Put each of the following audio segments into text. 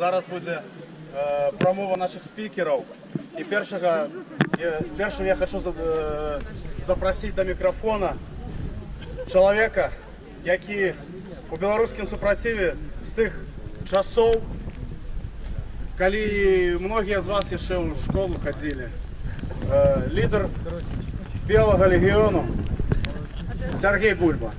Зараз буде промова наших спікерів. І першого я хочу запросити до мікрофона чоловіка, який у білоруському супротиві з тих часов, коли многие из вас еще в школу ходили. Лидер Белого легиона Сергей Бульба.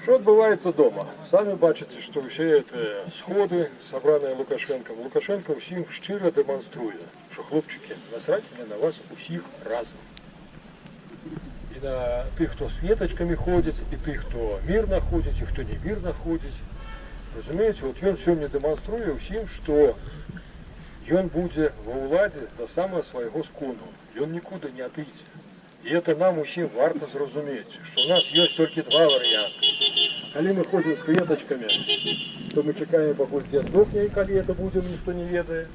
Що відбувається вдома? Самі бачите, що всі ці сходи, зібрані Лукашенком. Лукашенко всім щиро демонструє, що хлопчики, насрать на вас усіх разом. І на тих, хто з веточками ходить, і тих, хто мирно ходить, і хто не мирно ходить. Розумієте, от він сьогодні демонструє всім, що він буде во владі до самого свого скону. Він нікуди не отойде. І це нам усім варто зрозуміти, що у нас є тільки два варіанти. Коли ми ходимо з кветочками, то ми чекаємо, поки дід здохне, і коли це буде, ніхто не ведає.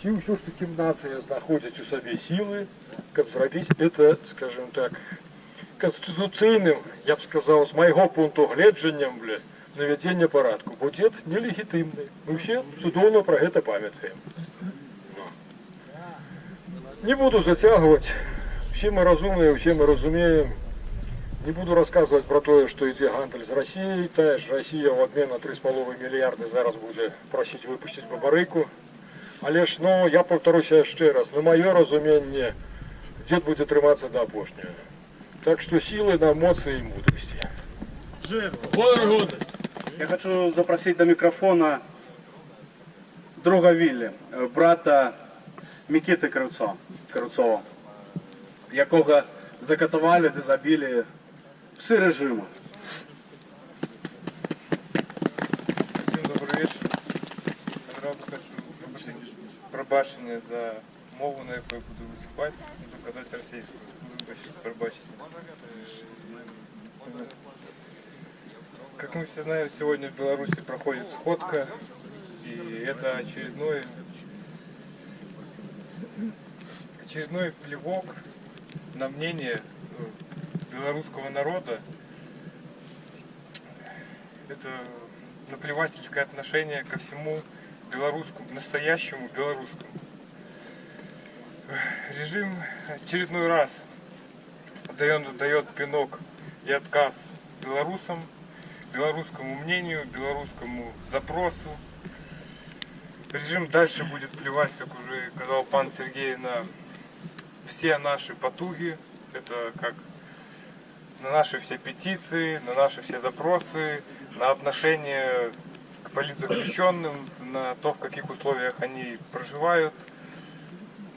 Ті все ж таки нація знаходять у собі сили, щоб зробити це, скажімо так, конституційним, я б сказав, з моєго пункту гледження, наведення порядку. Бо дід нелегітимний. Ми всі судовно про це пам'ятаємо. Не буду затягувати. Всі ми розумні, всі ми розуміємо. Не буду розказувати про те, що йде гантель з Росією. Та ж Росія в обмін на 3,5 мільярди зараз буде просити випустити Бабарику. Але ж, ну, я повторюся ще раз, на моє розуміння, дід буде триматися до останнього. Так что силы на эмоции и мудрости. Жиру. Я хочу запросить до микрофона друга Віллі, брата Микити Кравцова, якого закатували та забили пси режиму. Всем добрый вечер. Одразу хочу пробачення за мову, на якій буду виступати, буду казати російською. Пробачить. Как мы все знаем, сегодня в Беларуси проходит сходка, и это очередной плевок на мнение белорусского народа. Это наплевательское отношение ко всему белорусскому, настоящему белорусскому. Режим очередной раз дает пинок и отказ белорусам, белорусскому мнению, белорусскому запросу. Режим дальше будет плевать, как уже сказал пан Сергей, на все наши потуги. Это как на наши все петиции, на наши все запросы, на отношение к политзаключенным, на то, в каких условиях они проживают,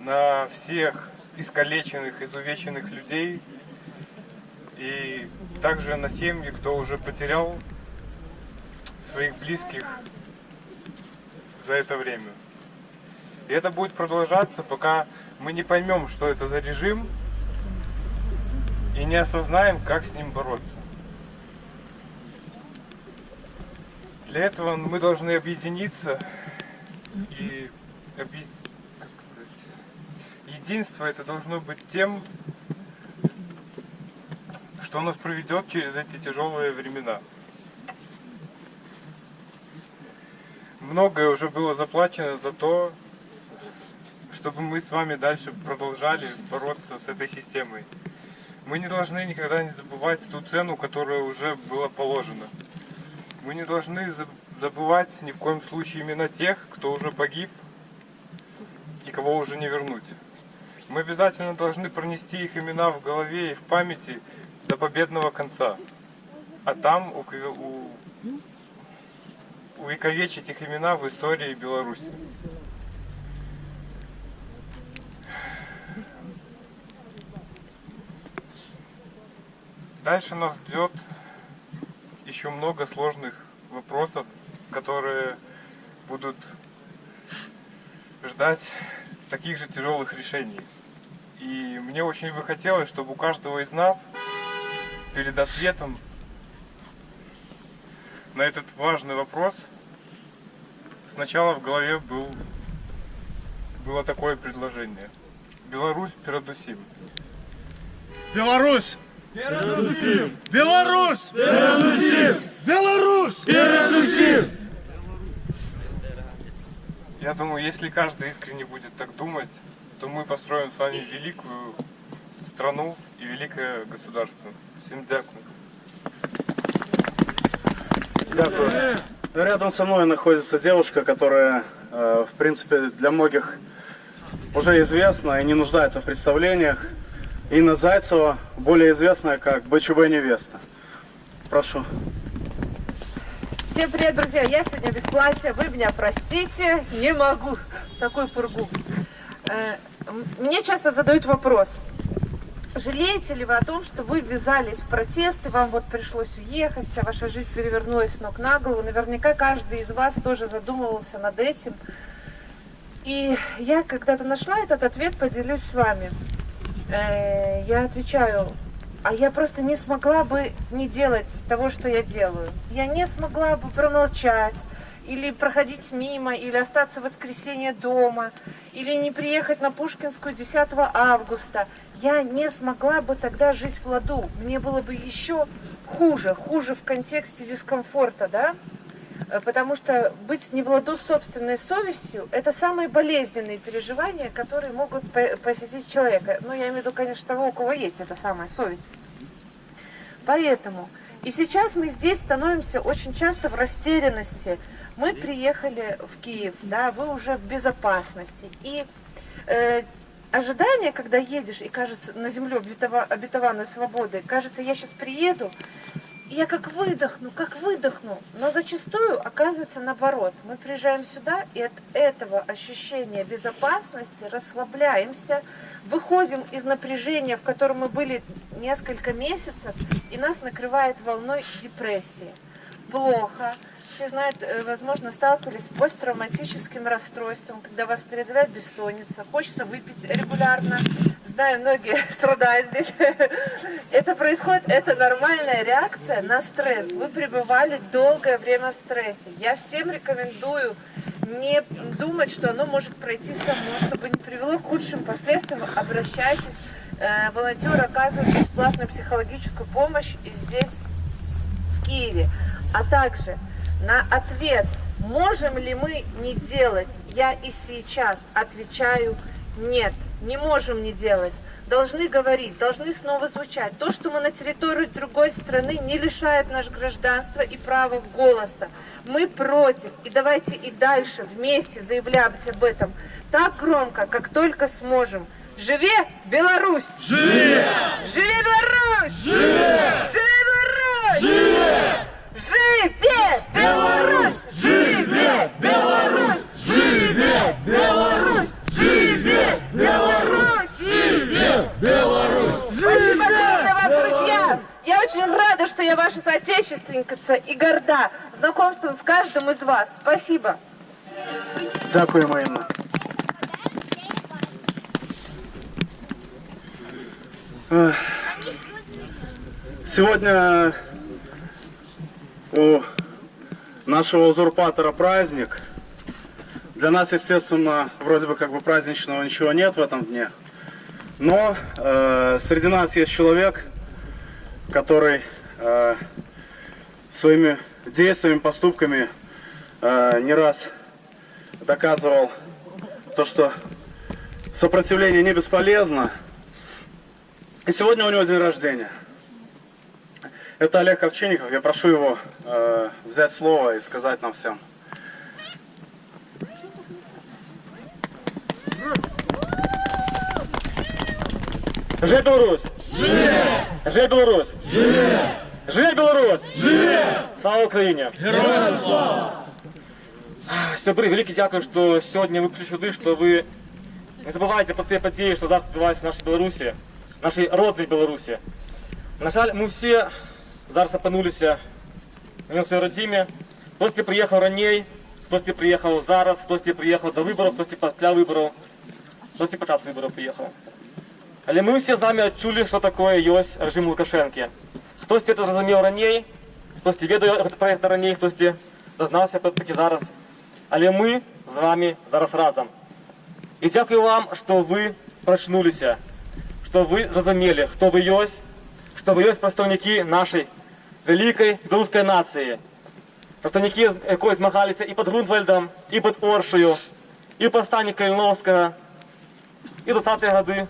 на всех искалеченных, изувеченных людей и также на семьи, кто уже потерял своих близких за это время. И это будет продолжаться, пока мы не поймем, что это за режим, и не осознаем, как с ним бороться. Для этого мы должны объединиться, и единство это должно быть тем, что нас проведет через эти тяжелые времена. Многое уже было заплачено за то, чтобы мы с вами дальше продолжали бороться с этой системой. Мы не должны никогда не забывать ту цену, которая уже была положена. Мы не должны забывать ни в коем случае имена тех, кто уже погиб и кого уже не вернуть. Мы обязательно должны пронести их имена в голове и в памяти до победного конца. А там увековечить их имена в истории Беларуси. Дальше нас ждет еще много сложных вопросов, которые будут ждать таких же тяжелых решений. И мне очень бы хотелось, чтобы у каждого из нас перед ответом на этот важный вопрос сначала в голове было такое предложение. Беларусь передусім. Беларусь! Передусім! Беларусь! Передусім! Беларусь! Передусім! Я думаю, если каждый искренне будет так думать, то мы построим с вами великую страну и великое государство. Всем дякую. Дякую. Рядом со мной находится девушка, которая, в принципе, для многих уже известна и не нуждается в представлениях. Инна Зайцева, более известная как БЧБ невеста. Прошу. Всем привет, друзья! Я сегодня без платья, вы меня простите, не могу такую пургу. Мне часто задают вопрос, жалеете ли вы о том, что вы ввязались в протесты, вам вот пришлось уехать, вся ваша жизнь перевернулась с ног на голову, наверняка каждый из вас тоже задумывался над этим. И я когда-то нашла этот ответ, поделюсь с вами. Я отвечаю, а я просто не смогла бы не делать того, что я делаю. Я не смогла бы промолчать, или проходить мимо, или остаться в воскресенье дома, или не приехать на Пушкинскую 10 августа. Я не смогла бы тогда жить в ладу. Мне было бы еще хуже в контексте дискомфорта, да? Потому что быть не в ладу с собственной совестью – это самые болезненные переживания, которые могут посетить человека. Ну, я имею в виду, конечно, того, у кого есть эта самая совесть. Поэтому и сейчас мы здесь становимся очень часто в растерянности. Мы приехали в Киев, да, вы уже в безопасности. И ожидание, когда едешь и кажется на землю обетованную свободой, кажется, я сейчас приеду, и я как выдохну, но зачастую оказывается наоборот. Мы приезжаем сюда, и от этого ощущения безопасности расслабляемся, выходим из напряжения, в котором мы были несколько месяцев, и нас накрывает волной депрессии. Плохо. Все знают, возможно, сталкивались с посттравматическим расстройством, когда вас преодолевает бессонница, хочется выпить регулярно. Знаю, многие страдают здесь. Это происходит, это нормальная реакция на стресс. Вы пребывали долгое время в стрессе. Я всем рекомендую не думать, что оно может пройти само, чтобы не привело к худшим последствиям. Обращайтесь. Волонтеры оказывают бесплатную психологическую помощь и здесь, в Киеве. А также на ответ, можем ли мы не делать, я и сейчас отвечаю нет, не можем не делать. Должны говорить, должны снова звучать. То, что мы на территории другой страны, не лишает наше гражданства и права голоса. Мы против, и давайте и дальше вместе заявлять об этом так громко, как только сможем. Живе Беларусь! Живе! Живе Беларусь! Живе! Живе Беларусь! Живе! Живе Беларусь! Живе Беларусь! Живе Беларусь! Живе Беларусь! Живе Беларусь! Спасибо огромное вам, друзья! Я очень рада, что я ваша соотечественница и горда знакомством с каждым из вас. Спасибо! Дякуємо, Інна. Сегодня у нашего узурпатора праздник. Для нас, естественно, вроде бы как бы праздничного ничего нет в этом дне. Но среди нас есть человек, который своими действиями, поступками не раз доказывал то, что сопротивление не бесполезно. И сегодня у него день рождения. Это Олег Овчинников. Я прошу его взять слово и сказать нам всем. Живе Беларусь! Живе! Живе Беларусь! Живе! Живе Беларусь! Живе! Слава Україні! Героям слава! Сябри, велике дякую, що сьогодні ви прийшли сюди, що ви не забувайте про ці події, що зараз відбуваються в нашій Білорусі, в нашій родній Білорусі. На жаль, ми всі зараз опинулися в своїй родині. Хтось приїхав раніше, хтось приїхав зараз, хтось приїхав до виборів, хтось після виборів, хтось під час виборів приїхав. Але ми всі з вами відчули, що таке є режим Лукашенка. Хтось це зрозумів раніше, хтось ведає про це раніше, хтось дознався тільки зараз. Але ми з вами зараз разом. І дякую вам, що ви прочнулися, що ви зрозуміли, хто ви є, що ви є представники нашої великої білоруської нації. Представники якої змагалися і під Грунвальдом, і під Оршею, і в повстанні Калиновського, і 20-ті роки,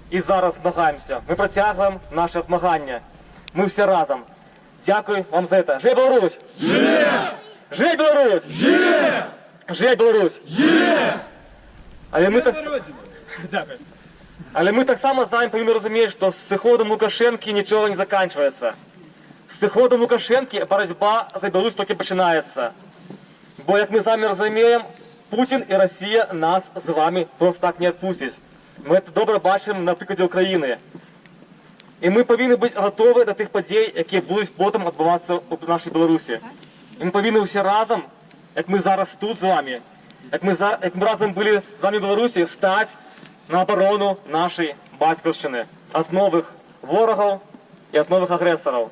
і зараз змагаємося. Ми протягуємо наше змагання. Ми всі разом. Дякую вам за це. Живе Білорусь! Живе! Живе Білорусь! Живе! Живе Білорусь! Живе! Але ми так само з вами повинні розуміти, що з приходом Лукашенки нічого не закінчується. З приходом Лукашенки боротьба за Білорусь тільки починається. Бо, як ми з вами розуміємо, Путін і Росія нас з вами просто так не відпустять. Ми це добре бачимо на прикладі України. І ми повинні бути готові до тих подій, які будуть потім відбуватися у нашій Білорусі. І ми повинні всі разом, як ми зараз тут з вами, як ми разом були з вами в Білорусі, стати на оборону нашої батьківщини від нових ворогів і від нових агресорів.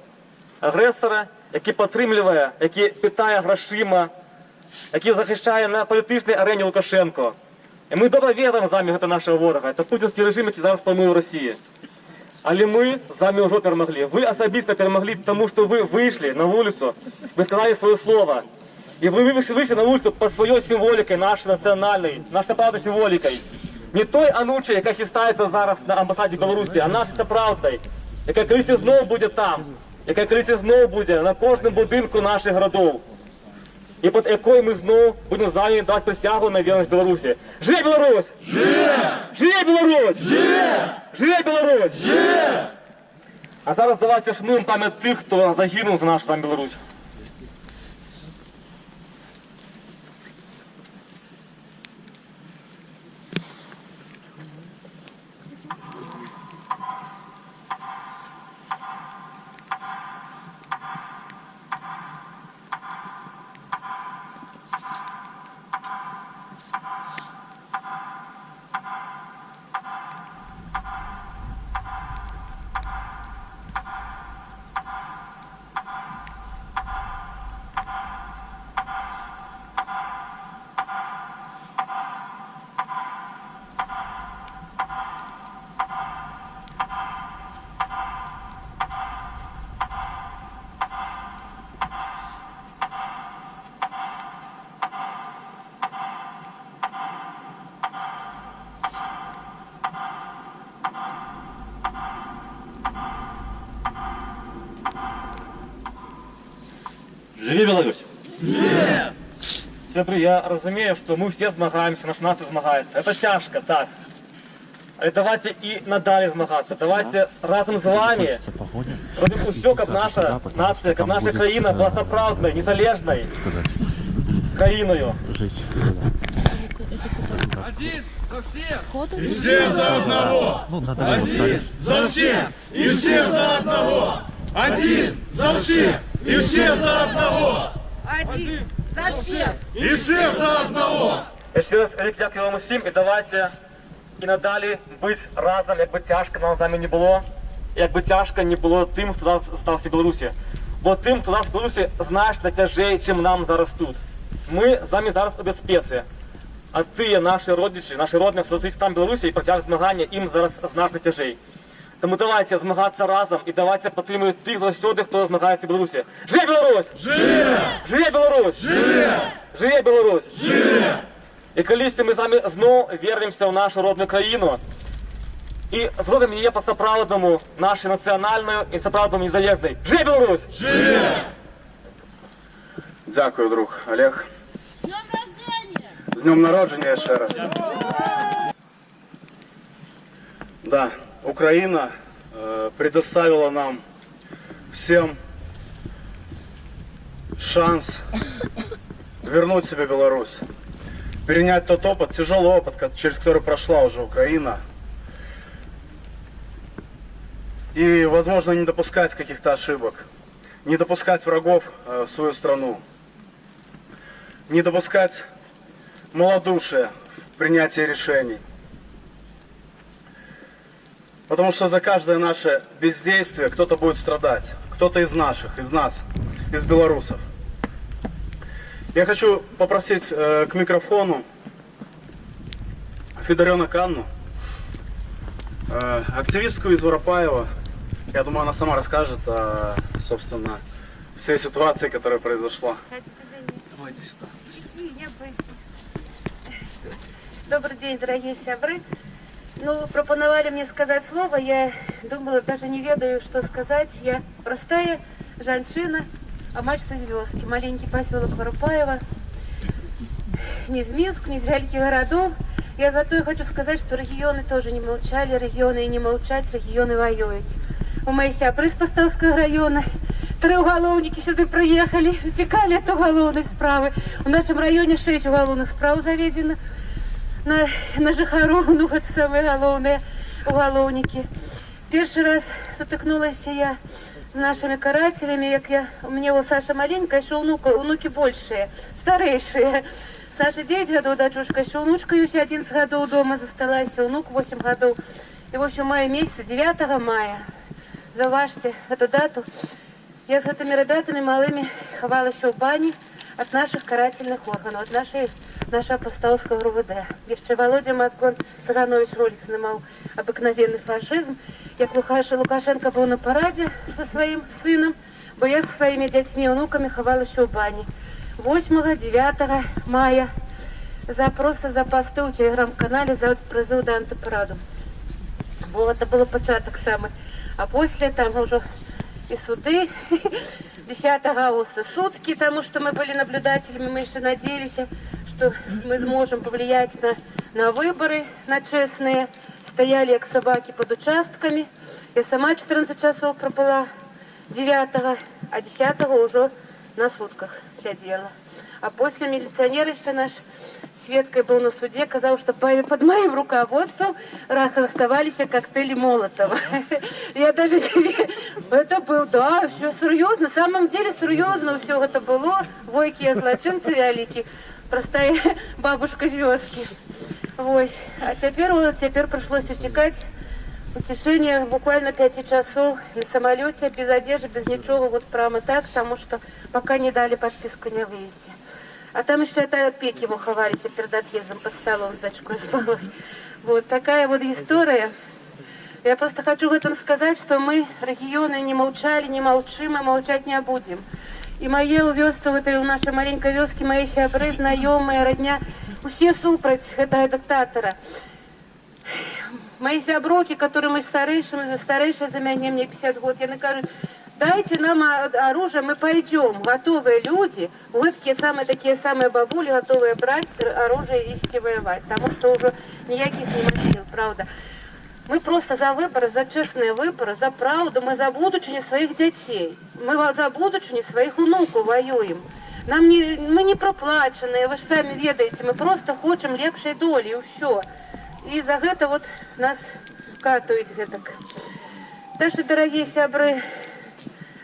Агресора, який підтримує, який питає грошима, який захищає на політичній арені Лукашенко. І ми добре віримо з вами до нашого ворога. Це путінський режим, який зараз планує в Росії. Але ми з вами вже перемогли. Ви особисто перемогли, тому що ви вийшли на вулицю, ви сказали своє слово. І ви вийшли на вулицю по своїй символіці, нашій національній, нашій правдій символікою. Не той анучий, яка хистається зараз на амбасаді Білорусі, а нашою правдою, яка колись знову буде там, яка колись знову буде на кожному будинку наших городів. І під якою ми знову будемо з вами дати присягу на вірність Білорусі. Живе Білорусь! Живе! Живе Білорусь! Живе! Живе Білорусь! Живе! А зараз давайте шануємо пам'ять тих, хто загинув за нашу з вами Білорусь. Живе Білорусь! Живе! Сябри, я розумію, що ми всі змагаємося, наша нація змагається. Це тяжко, так. Але давайте і надалі змагатися. Давайте разом з вами робимо усе, щоб наша нація, щоб наша країна була справжньою, незалежною країною. Один за всех! И все за одного! Один за всех! И все за одного! Один за всех! И все за одного! Один за всех! И все за одного! Я ще раз велике дякую вам усім і давайте і надалі бути разом, як би тяжко нам з вами не було, як би тяжко не було тим, хто зараз залишився в Білорусі. Бо тим, хто зараз в Білорусі, значно тяжче, ніж нам зараз тут. Ми з вами зараз у безпеці. А ті наші родичі, наші родні, хто залишився там в Білорусі і протягують змагання, їм зараз значно тяжче. Тому давайте змагатися разом і давайте підтримуємо тих завсюди, хто змагається в Білорусі. Живе Білорусь! Живе! Живе Білорусь! Живе! Живе Білорусь! Живе! І колись ми з вами знову вернемося в нашу родну країну і зробимо її по-справедному, нашою національною і по-справедному незалежною. Живе Білорусь! Живе! Дякую, друг Олег. З днем народження ще раз. Да, Украина предоставила нам всем шанс вернуть себе Беларусь, перенять тот опыт, тяжелый опыт, через который прошла уже Украина, и, возможно, не допускать каких-то ошибок, не допускать врагов в свою страну, не допускать малодушия в принятии решений. Потому что за каждое наше бездействие кто-то будет страдать. Кто-то из наших, из нас, из белорусов. Я хочу попросить к микрофону Федоренок Анну, активистку из Воропаева, Я думаю, она сама расскажет о, собственно, всей ситуации, которая произошла. Давайте сюда. Добрый день, дорогие сябры. Ну, пропоновали мне сказать слово, я думала, даже не ведаю, что сказать. Я простая женщина, а мать что из вёски. Маленький поселок Воропаева. Не из Минска, не из великих городов. Я зато и хочу сказать, что регионы тоже не молчали, регионы и не молчать, регионы воюют. У моей сябры с Поставского района 3 уголовники сюда приехали, утекали от уголовной справы. В нашем районе 6 уголовных справ заведено на жихару, ну вот самые уголовные уголовники. Первый раз сутыкнулась я с нашими карателями, у меня у Саша маленькая, еще внуки большие, старейшие. Саша 9 годов, дочушка, еще внучка еще 11 годов дома засталась, внук 8 годов. И в общем, мая месяца, 9 мая, заважьте эту дату, я с этими ребятами малыми ховала еще в бане от наших карательных органов, от нашего Поставского РУВД. Еще Володя Мозгон Цыганович ролик снимал «Обыкновенный фашизм». Як Лукашенко был на параде со своим сыном, бо я со своими детьми и внуками ховала еще в бане. 8-9 мая просто за посты у телеграм-канале за призыв до антипараду. Бо это было початок самый. А после там уже и суды, 10 августа сутки, потому что мы были наблюдателями, мы еще надеялись, что мы сможем повлиять на выборы, на честные. Стояли как собаки под участками. Я сама 14 часов пробыла 9, а 10 уже на сутках сидела. А после милиционер еще наш Светкой был на суде, сказал, что под моим руководством рахтовались коктейли Молотова. Я даже не... Это был, да, все серьезно, на самом деле серьезно все это было. Войки я злочинцы великие, простая бабушка вёски. Вот. А теперь пришлось утекать. Утешение буквально 5 часов на самолете, без одежды, без ничего, вот прямо так, потому что пока не дали подписку на выезде. А там еще это опеки его ховались перед отъездом под столом с дочкой спала. Вот такая вот история. Я просто хочу в этом сказать, что мы, регионы, не молчали, не молчим и молчать не будем. И мои увёсты в этой у нашей маленькой вёске, мои сябры, знакомые, родня, все супроть этого диктатора. Мои сяброки, которые мы старейшие за меня, мне 50 год, я накажу, дайте нам оружие, мы пойдем, готовые люди, вы такие самые бабули, готовые брать оружие и идти воевать, потому что уже никаких не мотивов, правда. Мы просто за выборы, за честные выборы, за правду, мы за будущее своих детей, мы за будущее своих внуков воюем. Мы не проплаченные, вы же сами ведаете, мы просто хотим лепшей доли, и все. И за это вот нас катают. Так что, дорогие сябры,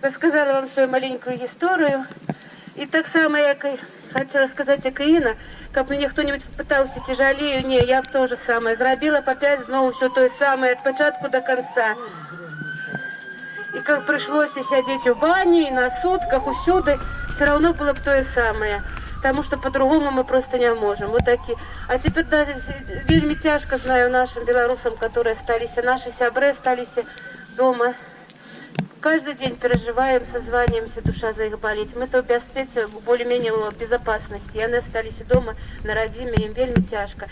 рассказала вам свою маленькую историю. И так само, я хотела сказать, как и Инна, как мне кто-нибудь пытался тяжелее, не, я то же самое. Зробила по 5 знову все то самое, от початку до конца. И как пришлось сидеть в бане, и на сутках, усюды, все равно было бы то самое. Потому что по-другому мы просто не можем. Вот такие. А теперь да, вельми тяжко знаю нашим белорусам, которые остались, наши сябры остались дома. Каждый день переживаем, созваниваемся, душа за их болеть. Мы то обеспечиваем более-менее в безопасности. И они остались дома на родиме, им вельми тяжко.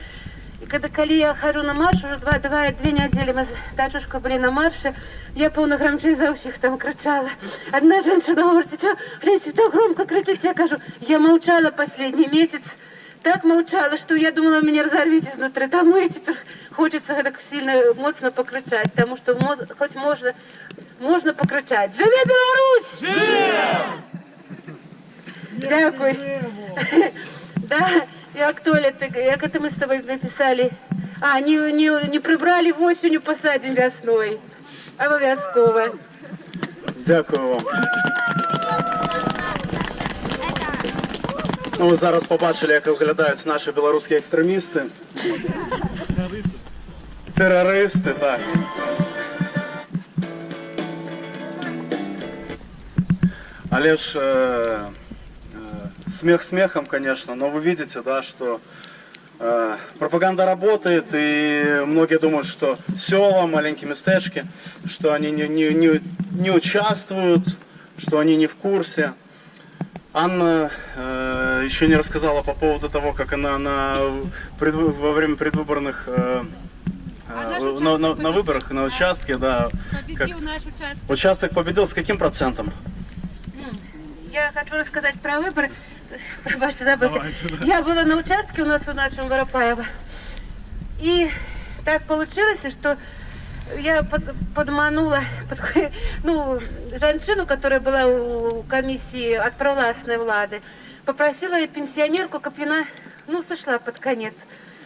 И когда я хожу на марш, уже 2 недели мы с дочушкой были на марше, я полно громче за всех там кричала. Одна женщина говорит, что, глядите, так громко кричите. Я кажу, я молчала последний месяц, так молчала, что я думала, меня разорвите изнутри. Тому и теперь хочется так сильно, моцно покричать, потому что хоть можно покричать. Живе Беларусь! Живе! Дякую. Да. Як это мы с тобой написали? Не прибрали осенью, посадим весной. Обов'язково. Дякую вам. Ну, ви зараз побачили, як виглядають наші білоруські екстремісти. Терористи, так. Але ж смех смехом, конечно, но вы видите, да, что пропаганда работает, и многие думают, что села, маленькие местечки, что они не участвуют, что они не в курсе. Анна еще не рассказала по поводу того, как она во время предвыборных на выборах, на участке, да, Победил наш участок. Участок победил с каким процентом? Я хочу рассказать про выборы. Пробачьте, забыла. Я была на участке у нас в нашем Воропаево. И так получилось, что я подманула женщину, которая была у комиссии от провластной влады. Попросила я пенсионерку, как она, сошла под конец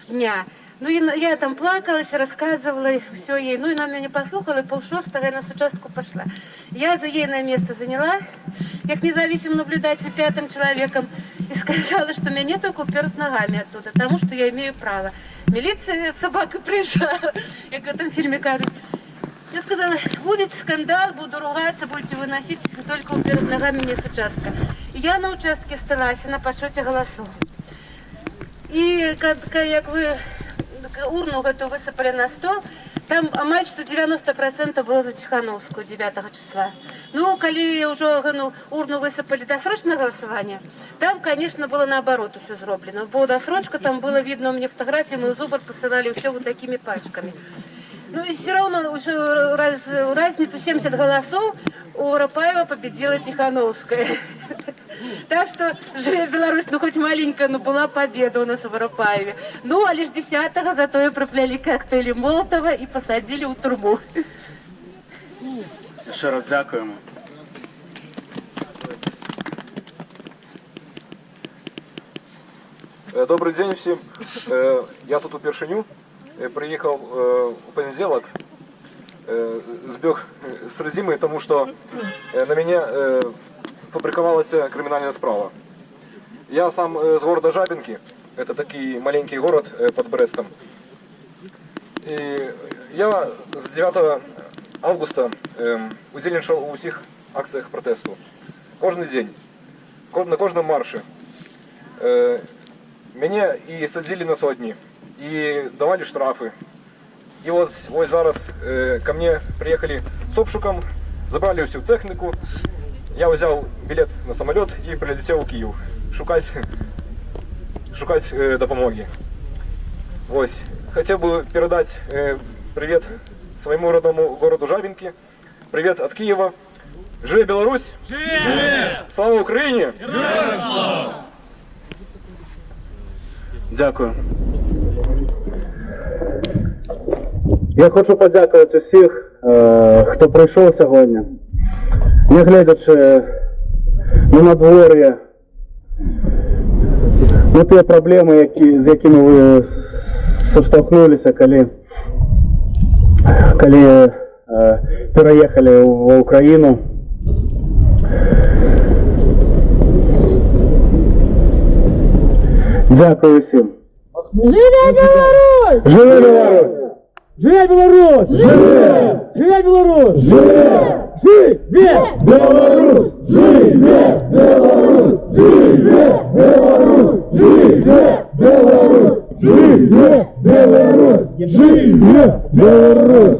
дня. Я там плакалась, рассказывала все ей. И она меня не послухала, и 5:30 я на участку пошла. Я за ейное место заняла, как независимым наблюдателем, 5-м человеком, и сказала, что меня не только уперт ногами оттуда, потому что я имею право. Милиция собака приезжала, как в этом фильме кажется. Я сказала, будет скандал, буду ругаться, будете выносить только уперт ногами мне с участка. И я на участке осталась на подсчете голосов. И как вы урну эту высыпали на стол, там амаль что 90% было за Тихановскую 9 числа. Когда уже урну высыпали досрочное голосование, там, конечно, было наоборот все зроблено. Была досрочка, там было видно у меня фотографии, мы зубр посылали все вот такими пачками. И все равно разницу 70 голосов у Воропаева победила Тихановская. Так что живе Беларусь, хоть маленькая, но была победа у нас в Воропаеве. А лишь 10-го зато и пропляли коктейли Молотова и посадили у турму. Ще раз дякуємо. Добрий день всім. Я тут у Першиню. Приїхав у понеділок. Збіг з Радзімы, тому що на мене фабриковалась криминальная справа. Я сам с города Жабинки, это такой маленький город под Брестом. И я с 9 августа удзельнічав у всех акциях протесту. Кожный день, на кожном марше. Меня и садили на сотни, и давали штрафы. И вот зараз ко мне приехали с обшуком, забрали всю технику. Я взял билет на самолет и прилетел в Киев шукать допомоги. Ось. Хотел бы передать привет своему родному городу Жабинки. Привет от Киева. Живе Беларусь! Живе! Слава Україні! Героям слава! Дякую. Я хочу подякувати усіх, хто прийшов сьогодні. Не глядячи на надвор'я, на ті проблеми, з якими ви зіштовхнулися, коли переїхали в Україну. Дякую всім. Живе Білорусь! Живе Білорусь! Живе Білорусь! Живе! Живе Білорусь! Живе! Живе! Беларусь! Живе! Беларусь! Живе! Беларусь! Живе! Беларусь! Живе! Беларусь! Живе! Беларусь!